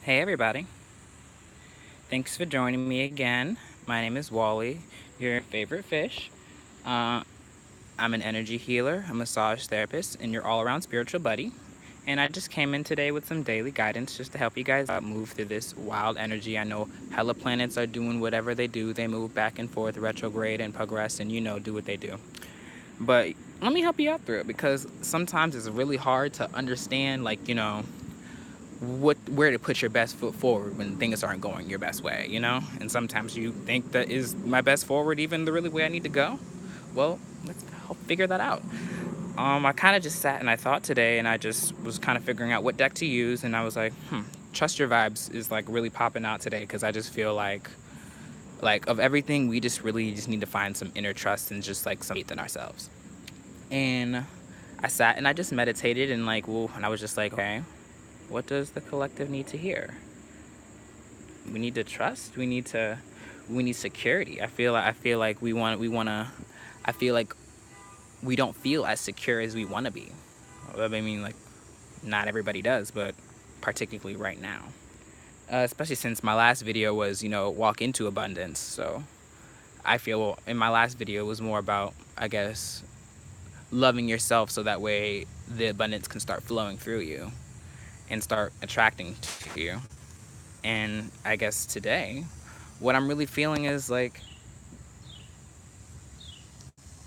Hey everybody, thanks for joining me again. My name is Wally, your favorite fish. Uh, I'm an energy healer, a massage therapist, and your all-around spiritual buddy. And I just came in today with some daily guidance just to help you guys move through this wild energy. I know hella planets are doing whatever they do. They move back and forth, retrograde and progress, and do what they do. But let me help you out through it because sometimes it's really hard to understand, where to put your best foot forward when things aren't going your best way. And sometimes you think that is my best forward even the really way I need to go. Well, let's help figure that out. I kind of just sat and I thought today, and I just was kind of figuring out what deck to use, and I was like, trust your vibes is like really popping out today because I just feel like of everything we just really just need to find some inner trust and just like some faith in ourselves. And I sat and I just meditated and I was just like, okay, what does the collective need to hear? We need to trust. We need security. I feel like I feel like we don't feel as secure as we want to be. I mean, like, not everybody does, but particularly right now. Especially since my last video was, walk into abundance. So I feel in my last video it was more about, I guess, loving yourself so that way the abundance can start flowing through you and start attracting to you. And I guess today, what I'm really feeling is like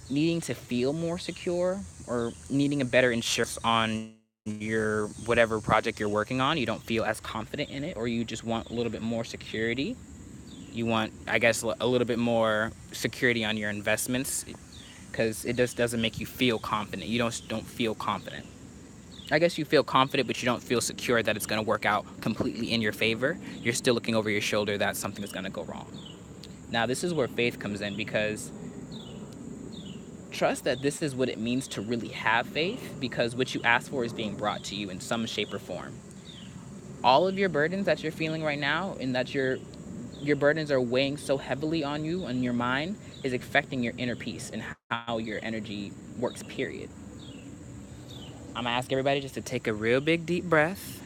needing to feel more secure or needing a better insurance on your whatever project you're working on. You don't feel as confident in it, or you just want a little bit more security. You want, I guess, a little bit more security on your investments because it just doesn't make you feel confident. You don't feel confident. I guess you feel confident, but you don't feel secure that it's going to work out completely in your favor. You're still looking over your shoulder that something is going to go wrong. Now, this is where faith comes in because trust that this is what it means to really have faith because what you ask for is being brought to you in some shape or form. All of your burdens that you're feeling right now and that your burdens are weighing so heavily on you and your mind is affecting your inner peace and how your energy works, period. I'm gonna ask everybody just to take a real big deep breath.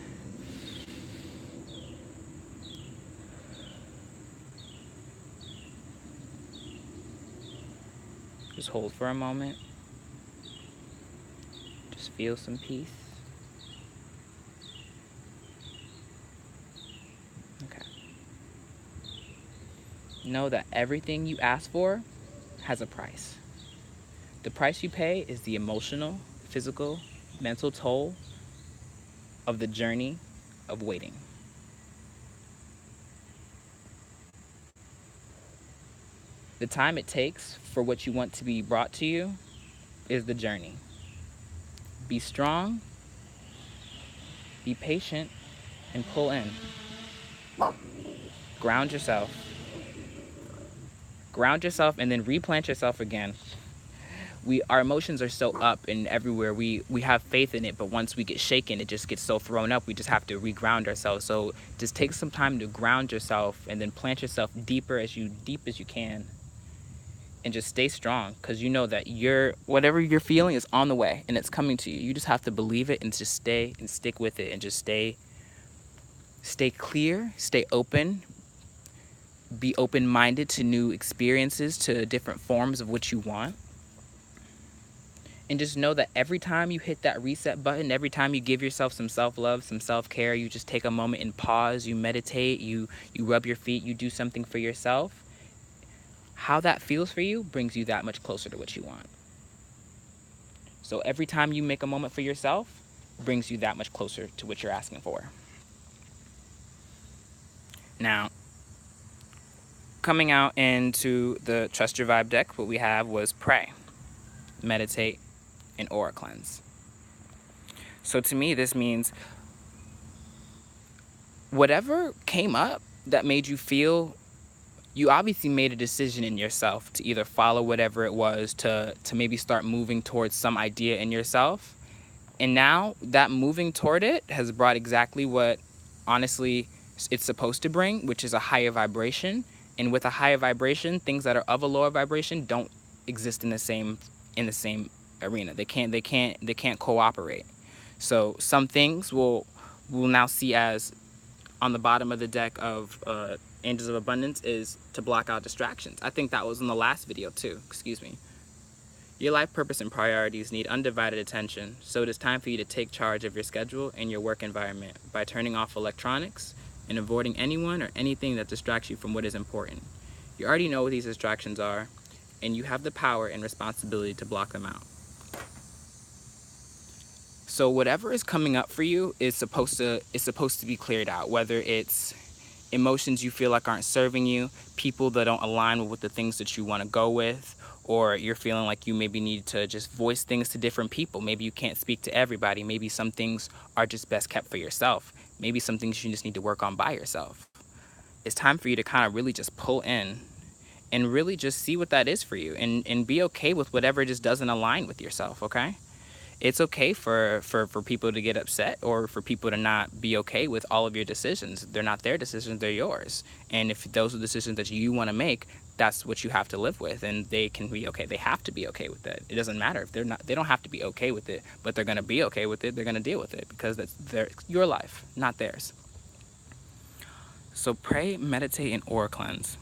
Just hold for a moment. Just feel some peace. Okay. Know that everything you ask for has a price. The price you pay is the emotional, physical, mental toll of the journey of waiting. The time it takes for what you want to be brought to you is the journey. Be strong, be patient, and pull in. Ground yourself. Ground yourself and then replant yourself again. Our emotions are so up and everywhere. We have faith in it, but once we get shaken, it just gets so thrown up. We just have to reground ourselves. So just take some time to ground yourself and then plant yourself deep as you can, and just stay strong because you know that whatever you're feeling is on the way and it's coming to you. You just have to believe it and just stay and stick with it and just stay clear, stay open, be open-minded to new experiences, to different forms of what you want. And just know that every time you hit that reset button, every time you give yourself some self-love, some self-care, you just take a moment and pause, you meditate, you rub your feet, you do something for yourself, how that feels for you brings you that much closer to what you want. So every time you make a moment for yourself brings you that much closer to what you're asking for. Now, coming out into the Trust Your Vibe deck, what we have was pray, meditate, and aura cleanse. So to me, this means whatever came up that made you feel, you obviously made a decision in yourself to either follow whatever it was, to maybe start moving towards some idea in yourself. And now that moving toward it has brought exactly what honestly it's supposed to bring, which is a higher vibration. And with a higher vibration, things that are of a lower vibration don't exist in the same arena. They can't cooperate. So some things will now see as on the bottom of the deck of Angels of Abundance is to block out distractions. I think that was in the last video too, excuse me. Your life purpose and priorities need undivided attention, so it is time for you to take charge of your schedule and your work environment by turning off electronics and avoiding anyone or anything that distracts you from what is important. You already know what these distractions are, and you have the power and responsibility to block them out. So whatever is coming up for you is supposed to be cleared out, whether it's emotions you feel like aren't serving you, people that don't align with the things that you want to go with, or you're feeling like you maybe need to just voice things to different people. Maybe you can't speak to everybody. Maybe some things are just best kept for yourself. Maybe some things you just need to work on by yourself. It's time for you to kind of really just pull in and really just see what that is for you, and be okay with whatever just doesn't align with yourself, okay? It's okay for people to get upset, or for people to not be okay with all of your decisions. They're not their decisions, they're yours. And if those are decisions that you want to make, that's what you have to live with, and they can be okay. They have to be okay with it. It doesn't matter if they're not, they don't have to be okay with it, but they're going to be okay with it. They're going to deal with it because that's your life, not theirs. So pray, meditate, and aura cleanse.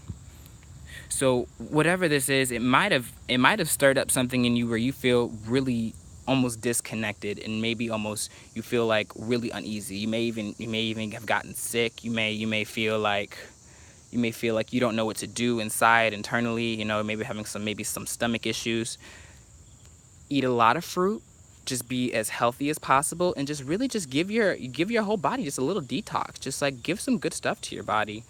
So whatever this is, it might have stirred up something in you where you feel really almost disconnected, and maybe almost you feel like really uneasy. You may even have gotten sick. You may feel like you don't know what to do inside internally, you know, maybe having some stomach issues. Eat a lot of fruit, just be as healthy as possible, and just really just give your whole body just a little detox. Just like give some good stuff to your body.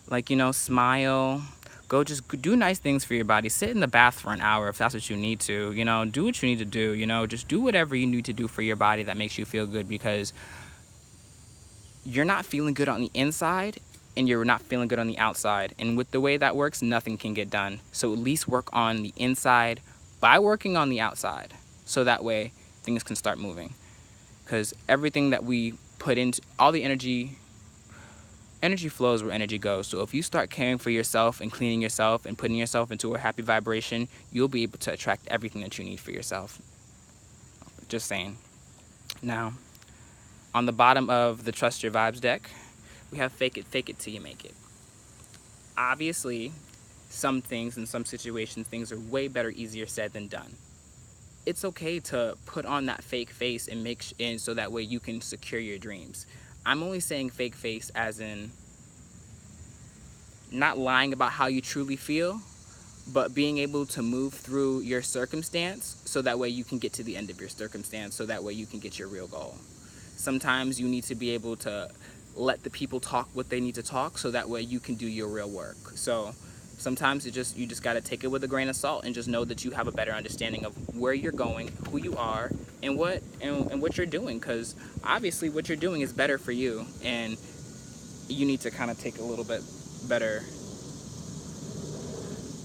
Like, you know, smile. Go just do nice things for your body. Sit in the bath for an hour if that's what you need to. You know, do what you need to do. You know, just do whatever you need to do for your body that makes you feel good, because you're not feeling good on the inside and you're not feeling good on the outside. And with the way that works, nothing can get done. So at least work on the inside by working on the outside, so that way things can start moving. Because everything that we put into, all the energy flows where energy goes. So if you start caring for yourself and cleaning yourself and putting yourself into a happy vibration, you'll be able to attract everything that you need for yourself. Just saying. Now, on the bottom of the Trust Your Vibes deck, we have fake it till you make it. Obviously, some things in some situations, things are way better, easier said than done. It's okay to put on that fake face and so that way you can secure your dreams. I'm only saying fake face as in not lying about how you truly feel, but being able to move through your circumstance so that way you can get to the end of your circumstance, so that way you can get your real goal. Sometimes you need to be able to let the people talk what they need to talk, so that way you can do your real work. So sometimes you just got to take it with a grain of salt and just know that you have a better understanding of where you're going, who you are, and what you're doing, because obviously what you're doing is better for you, and you need to kind of take a little bit better.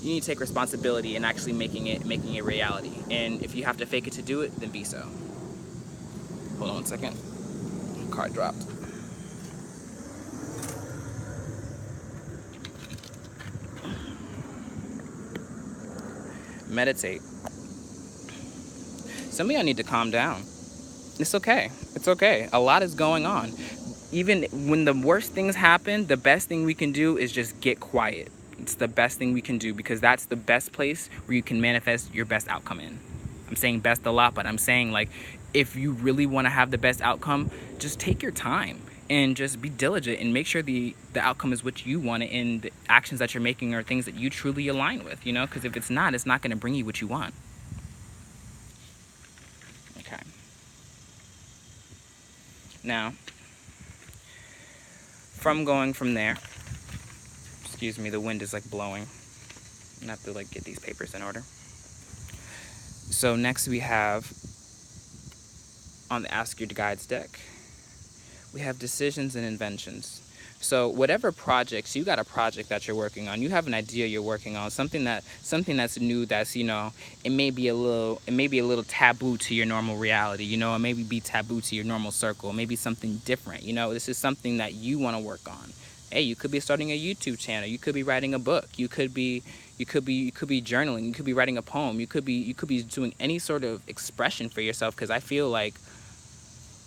You need to take responsibility in actually making it reality. And if you have to fake it to do it, then be so. Hold on one second. Card dropped. Meditate. Some of y'all need to calm down. It's okay. It's okay. A lot is going on. Even when the worst things happen, the best thing we can do is just get quiet. It's the best thing we can do, because that's the best place where you can manifest your best outcome in. I'm saying best a lot, but I'm saying, like, if you really want to have the best outcome, just take your time and just be diligent and make sure the outcome is what you want, and the actions that you're making are things that you truly align with, you know, because if it's not going to bring you what you want. Okay. Now, going from there, excuse me, the wind is like blowing. I have to like get these papers in order. So next we have, on the Ask Your Guides deck, we have decisions and inventions. So whatever projects, you got a project that you're working on, you have an idea you're working on, something that's new, that's, you know, it may be a little taboo to your normal reality, you know, it may be taboo to your normal circle, maybe something different, you know, this is something that you want to work on. Hey, you could be starting a YouTube channel, you could be writing a book, you could be journaling, you could be writing a poem, you could be doing any sort of expression for yourself, because I feel like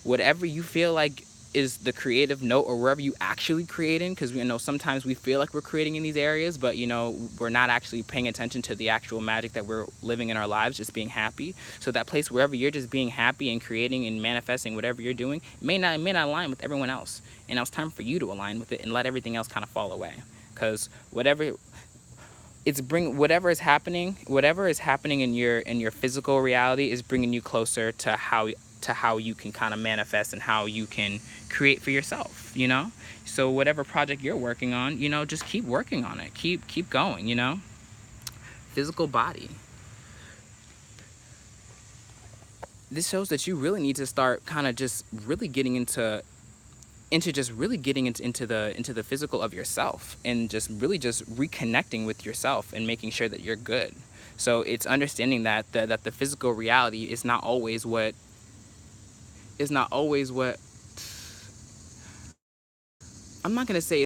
whatever you feel like is the creative note, or wherever you actually creating, because we know sometimes we feel like we're creating in these areas, but we're not actually paying attention to the actual magic that we're living in our lives, just being happy. So that place wherever you're just being happy and creating and manifesting whatever you're doing may not align with everyone else, and now it's time for you to align with it and let everything else kind of fall away, because whatever is happening in your physical reality is bringing you closer to how you can kind of manifest and how you can create for yourself. So whatever project you're working on, just keep working on it, keep going. Physical body, this shows that you really need to start kind of just really getting into the physical of yourself, and just really just reconnecting with yourself and making sure that you're good. So it's understanding that the physical reality is not always what I'm not going to say